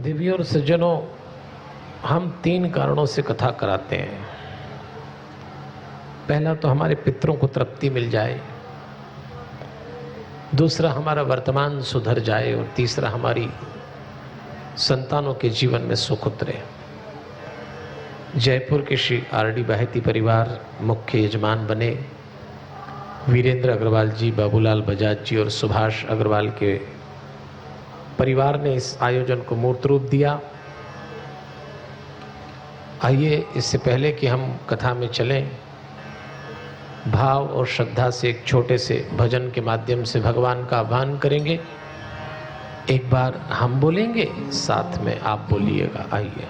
देवियों और सज्जनों, हम 3 कारणों से कथा कराते हैं। पहला तो हमारे पितरों को तृप्ति मिल जाए, दूसरा हमारा वर्तमान सुधर जाए और तीसरा हमारी संतानों के जीवन में सुख उतरे। जयपुर के श्री आर.डी. बाहेती परिवार मुख्य यजमान बने। वीरेंद्र अग्रवाल जी, बाबूलाल बजाज जी और सुभाष अग्रवाल के परिवार ने इस आयोजन को मूर्त रूप दिया। आइए, इससे पहले कि हम कथा में चलें, भाव और श्रद्धा से एक छोटे से भजन के माध्यम से भगवान का आह्वान करेंगे। एक बार हम बोलेंगे, साथ में आप बोलिएगा। आइए।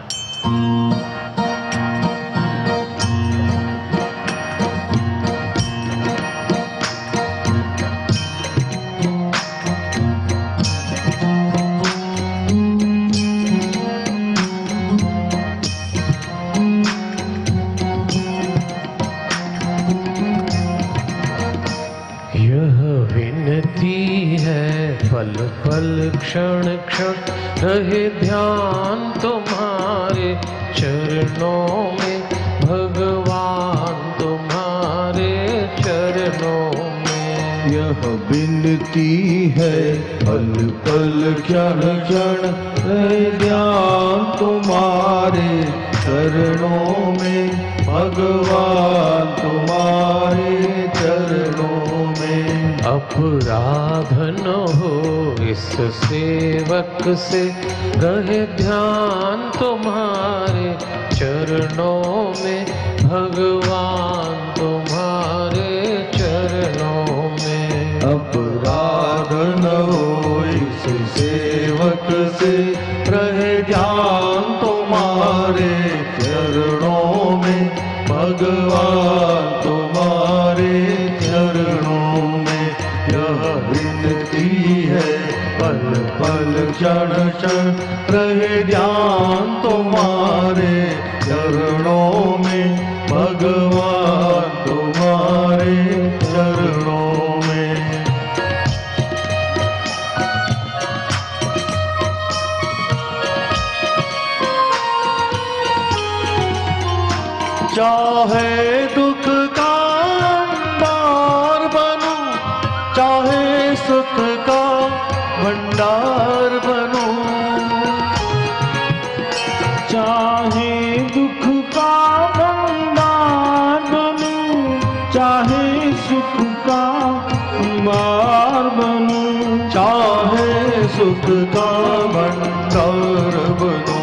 पल पल क्षण क्षण रहे ध्यान तुम्हारे चरणों में, भगवान तुम्हारे चरणों में। यह विनती है पल पल क्षण क्षण रहे ध्यान तुम्हारे चरणों में, भगवान तुम्हारे चरणों में। अपराध न हो इस सेवक से, रहे ध्यान तुम्हारे चरणों में, भगवान तुम्हारे चरणों में। अपराध न हो इस सेवक से, रहे ध्यान तुम्हारे चरणों में, भगवान तुम्हारे चरणों में। यह विनती है पल पल क्षण क्षण रहे ध्यान तुम्हारे चरणों में, भगवान तुम्हारे चरणों में। चाहे दुख का अंबार बनूं, चाहे सुख का भंडार बनूं, चाहे दुख का भंडार बनूं, चाहे सुख का भंडार बनूं, चाहे सुख का भंडार बनूं।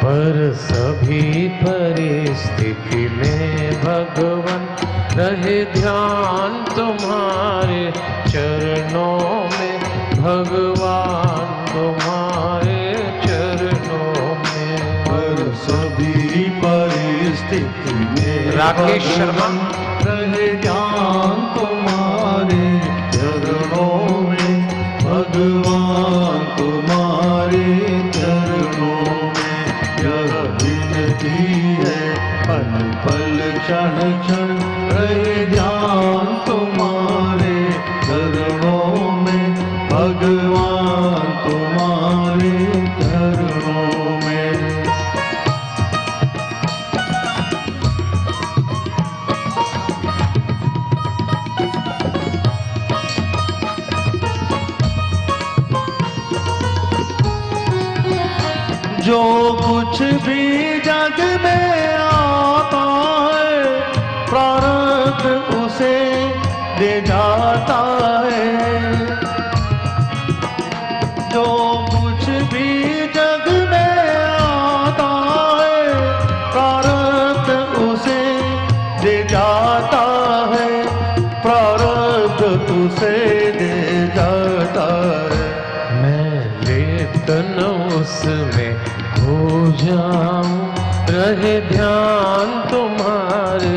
पर सभी परिस्थिति में भगवान रहे ध्यान तुम्हारे चरणों में, भगवान तुम्हारे चरणों में। पर सभी परिस्थिति में राकेश शर्मा रहे ध्यान तुम्हारे चरणों में, भगवान तुम्हारे चरणों में। यह विनती है पल पल क्षण क्षण रहे ध्यान तुम्हारे चरणों में, भगवान तुम्हारे चरणों में। जो कुछ भी जग में आता है, प्रारब्ध उसे दे जाता है। जो कुछ भी जग में आता है, प्रारब्ध उसे दे जाता है, प्रारब्ध उसे दे जाता है। मैं लेटन उसमें हो जाऊं, रहे ध्यान तुम्हारे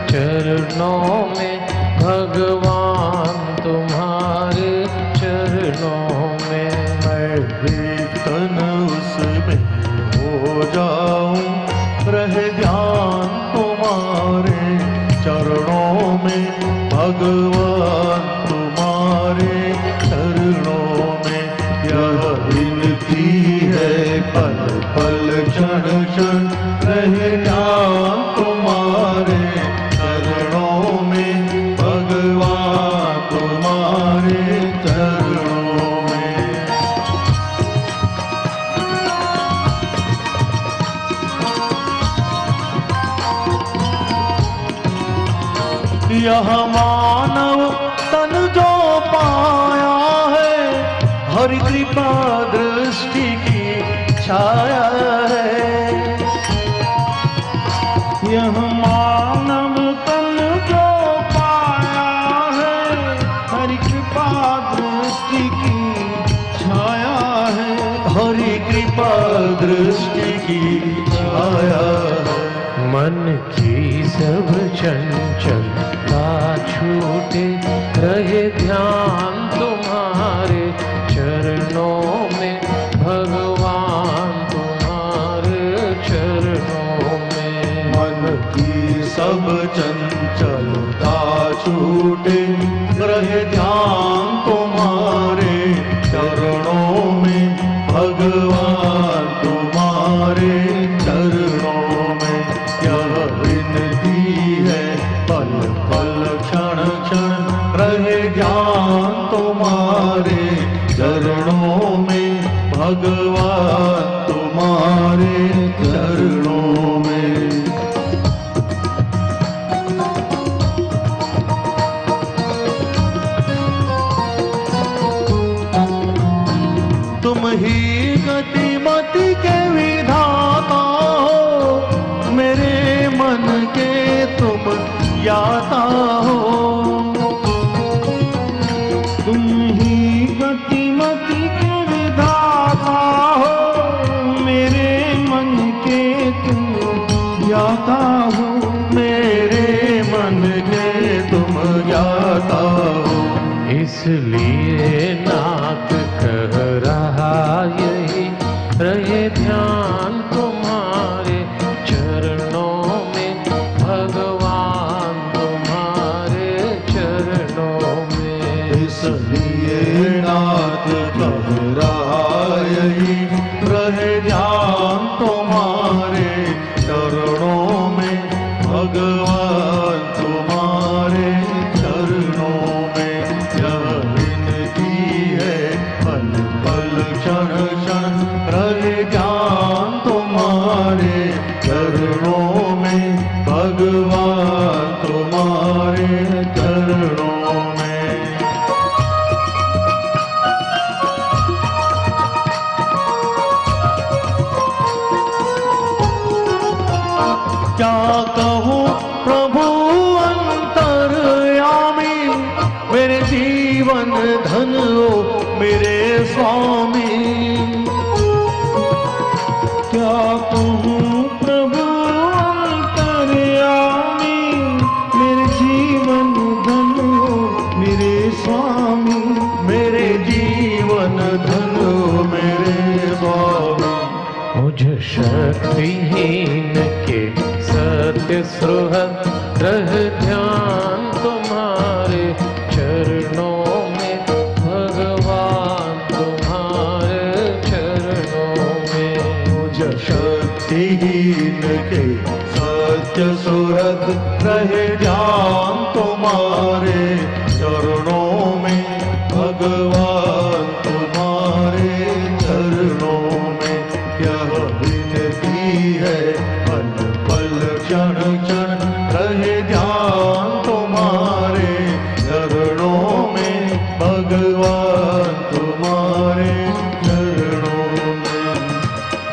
चरणों में, भगवान तुम्हारे चरणों में। मैं वेतन उसमें हो जाऊं, रहे ध्यान तुम्हारे चरणों में, भगवान तुम्हारे चरणों में। यह विनती है पल पल क्षण क्षण रहे ध्यान तुम्हारे चरणों में, भगवान तुम्हारे चरणों में। यह मानव तन जो पाया है, हरि कृपा दृष्टि की छाया है। यह मानव तन जो पाया है, हरि कृपा दृष्टि की छाया है। हरि कृपा दृष्टि की छाया है। मन की सब चंचलता छूटे, रहे ध्यान तुम्हारे चरणों में, भगवान तुम्हारे चरणों में। मन की सब चंचलता छूटे, रहे ध्यान तुम्हारे चरणों में, भगवान तुम्हारे चरणों में। यह विनती है पल पल क्षण क्षण रहे ध्यान तुम्हारे चरणों में, भगवान तुम्हारे चरणों में। तुम ही गतिमति के विधाता हो, मेरे मन के तुम ज्ञाता हो। तुम ही गतिमति के विधाता हो, मेरे मन के तुम ज्ञाता हो। मेरे मन के तुम ज्ञाता हो। इसलिए नाथ कह रहा यही, रहे ध्यान तुम्हारे चरणों में, भगवान तुम्हारे चरणों में। इसलिए नाथ कह रहा यही, रहे ध्यान तुम्हारे चरणों में, भगवान तुम्हारे चरणों में। यह विनती है पल पल क्षण क्षण रहे ध्यान तुम्हारे चरणों में, भगवान तुम्हारे चरणों में। क्या कहूँ प्रभु अंतर्यामी, मेरे जीवन धन हो मेरे स्वामी। क्या कहूँ प्रभु अंतर्यामी, मेरे जीवन धन हो मेरे स्वामी। मेरे जीवन धन हो मेरे स्वामी। मुझ शक्तिहीन के सत्य सुहृद, रह ध्यान तुम्हारे चरणों में, भगवान तुम्हारे चरणों में। मुझ शक्तिहीन के सत्य सुहृद, रहे ध्यान तुम्हारे चरणों में, भगवान तुम्हारे चरणों में। यह विनती है पल पल क्षण क्षण रहे ध्यान तुम्हारे चरणों में, भगवान तुम्हारे चरणों में।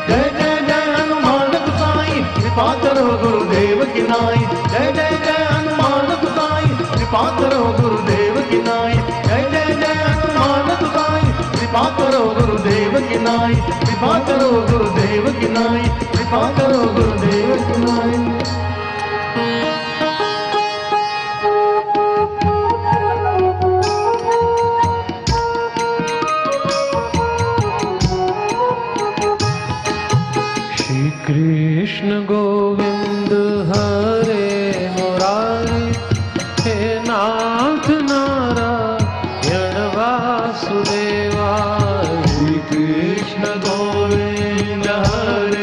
जय जय जय हनुमान गोसाई, कृपा करो गुरुदेव की नाई। जय जय जय हनुमान गोसाई, कृपा करो गुरुदेव की नाई। जय जय जय हनुमान गोसाई, कृपा करो गुरुदेव की नाई। कृपा करो गुरुदेव की नाई। कृपा करो गुरुदेव की नाई। श्री कृष्ण गोविंद हरे मुरारी, हे नाथ नारायण वासुदेवा। श्री कृष्ण गोविंद हरे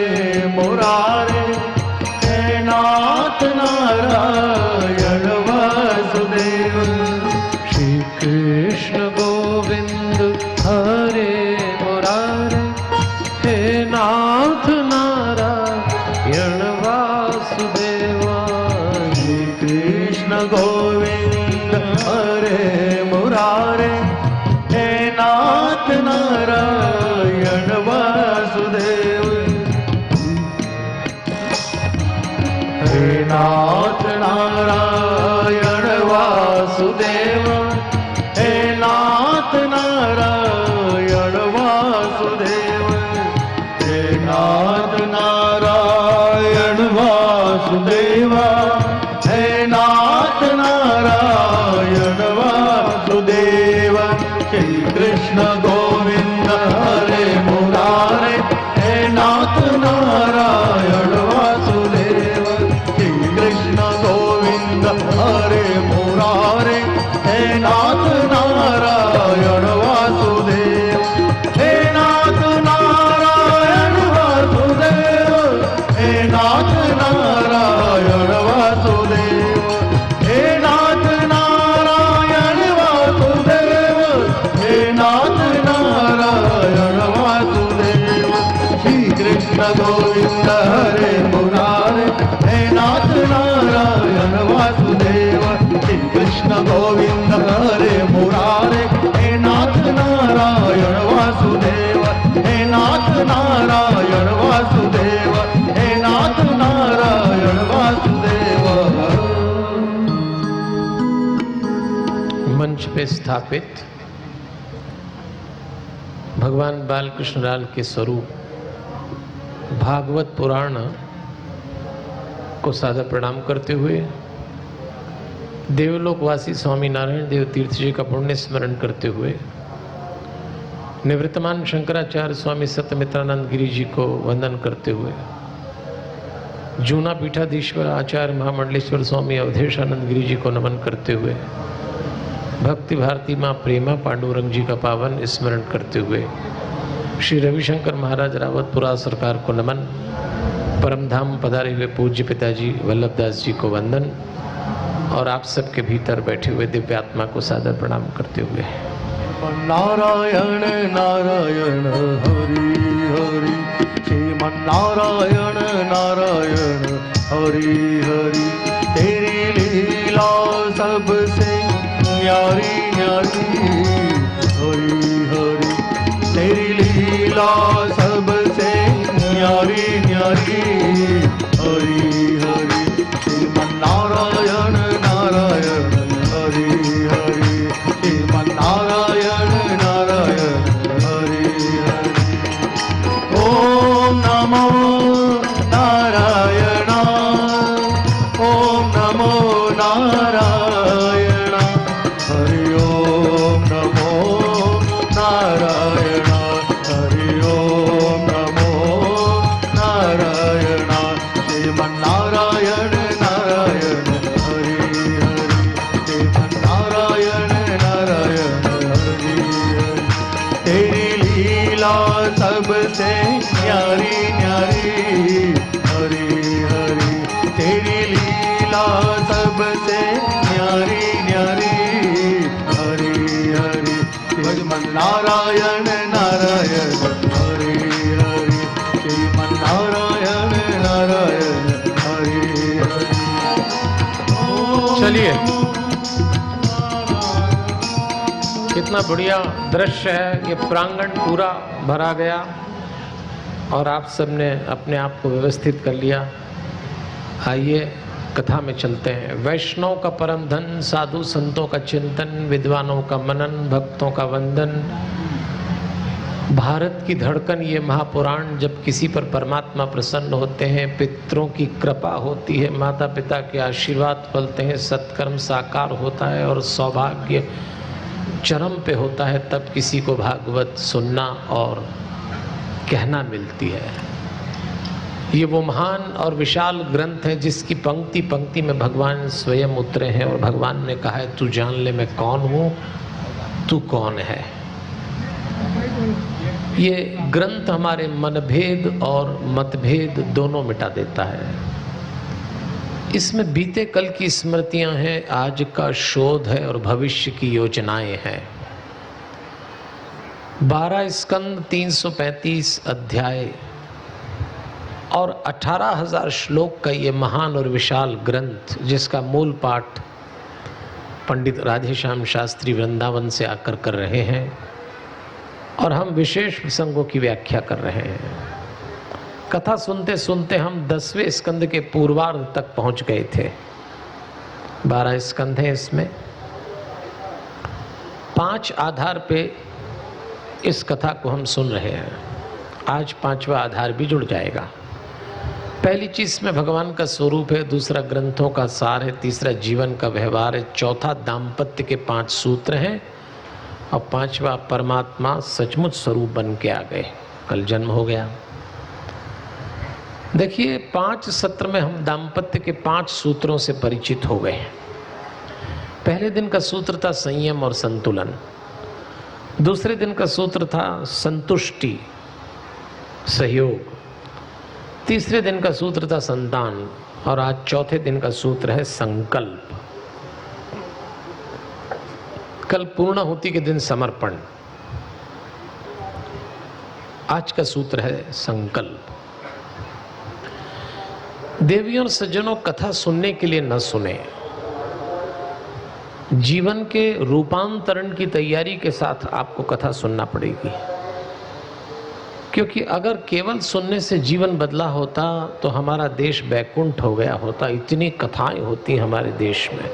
नाथ नारायण वासुदेव, हे नाथ नारायण वासुदेव, हे नाथ नारायण वासुदेव, हे नाथ नारायण वासुदेव। श्री कृष्ण गोविंद हरे मुरारे, हे नाथ नारायण वासुदेव। श्री कृष्ण गोविंद हरे मुरारे, हे नाथ नारायण वासुदेव, हे नाथ नारायण वासुदेव, हे नाथ नारायण वासुदेव, हे नाथ नारायण वासुदेव, हे नाथ नारायण वासुदेव। श्री कृष्ण गोविंद हरे मुरारे, हे नाथ नारायण वासुदेव। श्री कृष्ण गोविंद हरे मुरारे, हे नाथ नारायण वासुदेव, हे नाथ नारायण वासुदेव, हे नाथ नारायण वासुदेव। मंच पे स्थापित भगवान बालकृष्ण लाल के स्वरूप भागवत पुराण को सादर प्रणाम करते हुए देवलोकवासी स्वामी नारायण देव तीर्थ जी का पुण्य स्मरण करते हुए निवृत्तमान शंकराचार्य स्वामी सत्यमित्रानंद गिरी जी को वंदन करते हुए जूना पीठाधीश्वर आचार्य महामंडलेश्वर स्वामी अवधेशानंद गिरी जी को नमन करते हुए भक्ति भारती माँ प्रेमा पांडुरंग जी का पावन स्मरण करते हुए श्री रविशंकर महाराज रावतपुरा सरकार को नमन, परमधाम पधारे हुए पूज्य पिताजी वल्लभदास जी को वंदन और आप सबके भीतर बैठे हुए दिव्य आत्मा को सादर प्रणाम करते हुए नारायण नारायण हरि हरि, श्रीमन नारायण नारायण हरि हरि। तेरी लीला सबसे न्यारी न्यारी हरि हरि, तेरी लीला सबसे न्यारी न्यारी हरि हरि। श्रीमन नारायण नारायण हरि हरि, श्रीमन नारायण नारायण हरि हरि। ओम नमो नारायण, ओम नमो नारायण, हरि ओम नमो नारायण, हरि ओम नमो नारायण। श्रीमन नारायण नारायण हरि हरि, श्रीमन नारायण नारायण हरि हरि। तेरी लीला सबसे न्यारी न्यारी हरि हरि, तेरी लीला सबसे न्यारी न्यारी हरि हरि। श्रीमन नारायण नारायण हरि हरि, श्रीमन नारायण नारायण हरि हरि। चलिए, कितना बढ़िया दृश्य है। ये प्रांगण पूरा भरा गया और आप सबने अपने आप को व्यवस्थित कर लिया। आइए कथा में चलते हैं। वैष्णव का परम धन, साधु संतों का चिंतन, विद्वानों का मनन, भक्तों का वंदन, भारत की धड़कन। ये महापुराण जब किसी पर परमात्मा प्रसन्न होते हैं, पितरों की कृपा होती है, माता पिता के आशीर्वाद फलते हैं, सत्कर्म साकार होता है और सौभाग्य चरम पे होता है, तब किसी को भागवत सुनना और कहना मिलती है। ये वो महान और विशाल ग्रंथ है जिसकी पंक्ति पंक्ति में भगवान स्वयं उतरे हैं और भगवान ने कहा है, तू जान ले मैं कौन हूँ, तू कौन है। ये ग्रंथ हमारे मनभेद और मतभेद दोनों मिटा देता है। इसमें बीते कल की स्मृतियां हैं, आज का शोध है और भविष्य की योजनाएं हैं। 12 स्कंद, 335 अध्याय और 18,000 श्लोक का ये महान और विशाल ग्रंथ, जिसका मूल पाठ पंडित राधेश्याम शास्त्री वृंदावन से आकर कर रहे हैं और हम विशेष प्रसंगों की व्याख्या कर रहे हैं। कथा सुनते सुनते हम 10वें स्कंद के पूर्वार्ध तक पहुंच गए थे। 12 स्कंद हैं इसमें। 5 आधार पे इस कथा को हम सुन रहे हैं। आज 5वां आधार भी जुड़ जाएगा। पहली चीज में भगवान का स्वरूप है, दूसरा ग्रंथों का सार है, तीसरा जीवन का व्यवहार है, चौथा दाम्पत्य के 5 सूत्र हैं और 5वां परमात्मा सचमुच स्वरूप बन के आ गए। कल जन्म हो गया। देखिए 5 सत्र में हम दाम्पत्य के 5 सूत्रों से परिचित हो गए। पहले दिन का सूत्र था संयम और संतुलन, दूसरे दिन का सूत्र था संतुष्टि सहयोग, तीसरे दिन का सूत्र था संतान और आज चौथे दिन का सूत्र है संकल्प। कल पूर्णाहुति के दिन समर्पण, आज का सूत्र है संकल्प। देवियों और सज्जनों, कथा सुनने के लिए न सुने, जीवन के रूपांतरण की तैयारी के साथ आपको कथा सुनना पड़ेगी। क्योंकि अगर केवल सुनने से जीवन बदला होता तो हमारा देश बैकुंठ हो गया होता। इतनी कथाएं होती हमारे देश में,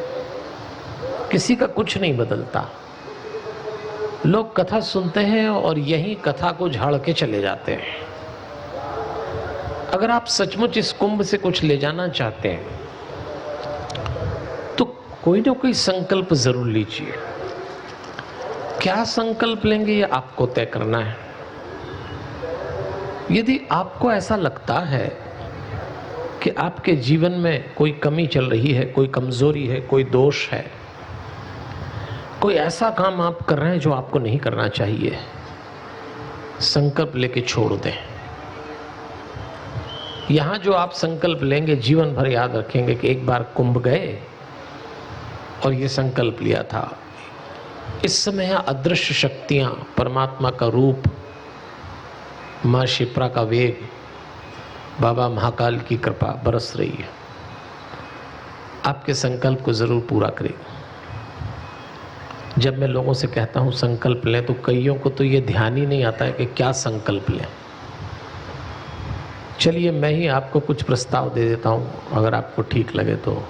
किसी का कुछ नहीं बदलता। लोग कथा सुनते हैं और यही कथा को झाड़ के चले जाते हैं। अगर आप सचमुच इस कुंभ से कुछ ले जाना चाहते हैं तो कोई ना कोई संकल्प जरूर लीजिए। क्या संकल्प लेंगे ये आपको तय करना है। यदि आपको ऐसा लगता है कि आपके जीवन में कोई कमी चल रही है, कोई कमजोरी है, कोई दोष है, कोई ऐसा काम आप कर रहे हैं जो आपको नहीं करना चाहिए, संकल्प लेके छोड़ दें। यहां जो आप संकल्प लेंगे जीवन भर याद रखेंगे कि एक बार कुंभ गए और ये संकल्प लिया था। इस समय यहां अदृश्य शक्तियां, परमात्मा का रूप, मां शिप्रा का वेग, बाबा महाकाल की कृपा बरस रही है। आपके संकल्प को जरूर पूरा करें। जब मैं लोगों से कहता हूं संकल्प लें तो कईयों को तो ये ध्यान ही नहीं आता है कि क्या संकल्प लें। चलिए मैं ही आपको कुछ प्रस्ताव दे देता हूं, अगर आपको ठीक लगे तो।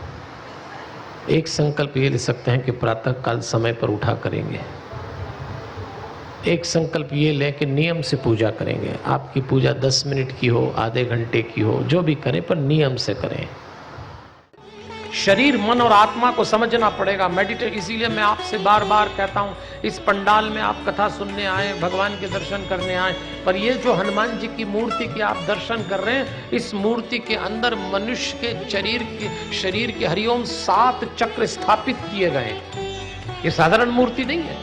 एक संकल्प ये ले सकते हैं कि प्रातःकाल समय पर उठा करेंगे। एक संकल्प ये लें कि नियम से पूजा करेंगे। आपकी पूजा 10 मिनट की हो, आधे घंटे की हो, जो भी करें पर नियम से करें। शरीर, मन और आत्मा को समझना पड़ेगा। मेडिटेट, इसीलिए मैं आपसे बार बार कहता हूं, इस पंडाल में आप कथा सुनने आए, भगवान के दर्शन करने आए, पर ये जो हनुमान जी की मूर्ति के आप दर्शन कर रहे हैं, इस मूर्ति के अंदर मनुष्य के शरीर के हरिओम 7 चक्र स्थापित किए गए हैं। ये साधारण मूर्ति नहीं है।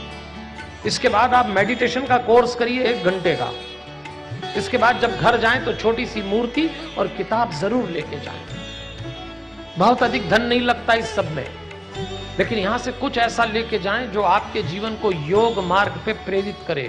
इसके बाद आप मेडिटेशन का कोर्स करिए 1 घंटे का। इसके बाद जब घर जाएं तो छोटी सी मूर्ति और किताब जरूर लेके जाएं। बहुत अधिक धन नहीं लगता इस सब में, लेकिन यहां से कुछ ऐसा लेके जाएं जो आपके जीवन को योग मार्ग पे प्रेरित करे।